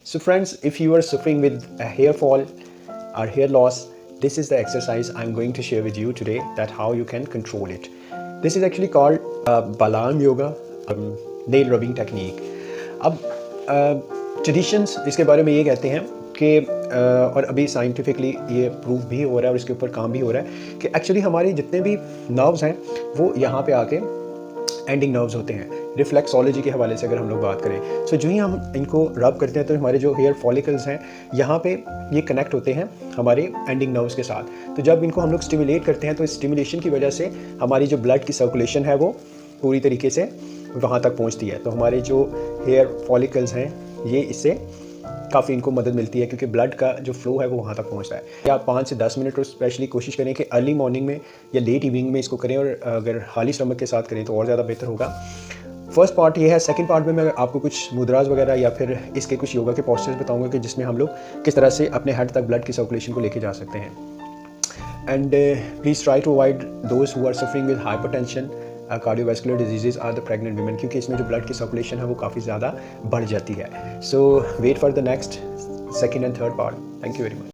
So friends, if you are suffering with a hair fall or hair loss, this is the exercise I'm going to share with you today, that how you can control it. This is actually called Balam Yoga, nail rubbing technique. अब traditions इसके बारे में ये कहते हैं कि और अभी साइंटिफिकली ये प्रूव भी हो रहा है और इसके ऊपर काम भी हो रहा है कि एक्चुअली हमारे जितने भी नर्व्स हैं वो यहाँ पे आके एंडिंग नर्व्स होते हैं। रिफ्लेक्सोलॉजी के हवाले से अगर हम लोग बात करें, सो जो ही हम इनको रब करते हैं तो हमारे जो हेयर फॉलिकल्स हैं यहाँ पे ये कनेक्ट होते हैं हमारे एंडिंग नर्व्स के साथ। तो जब इनको हम लोग स्टिमुलेट करते हैं तो स्टिमुलेशन की वजह से हमारी जो ब्लड की सर्कुलेशन है वो पूरी तरीके से वहाँ तक पहुँचती है। तो हमारे जो हेयर फॉलिकल्स हैं ये इससे काफ़ी इनको मदद मिलती है, क्योंकि ब्लड का जो फ्लो है वो वहाँ तक पहुँचता है। आप 5 से 10 मिनट और स्पेशली कोशिश करें कि अर्ली मॉर्निंग में या लेट इवनिंग में इसको करें, और अगर खाली स्टमक के साथ करें तो और ज़्यादा बेहतर होगा। फर्स्ट पार्ट ये है। सेकंड पार्ट में मैं आपको कुछ मुद्राज वगैरह या फिर इसके कुछ योगा के पोस्चर्स बताऊंगा कि जिसमें हम लोग किस तरह से अपने हेड तक ब्लड की सर्कुलेशन को लेके जा सकते हैं। And please try to avoid those who are suffering with hypertension, cardiovascular disease or the pregnant women, क्योंकि इसमें जो ब्लड की सर्कुलेशन है वो काफ़ी ज़्यादा बढ़ जाती है। So wait for the next second and third part. Thank you very much.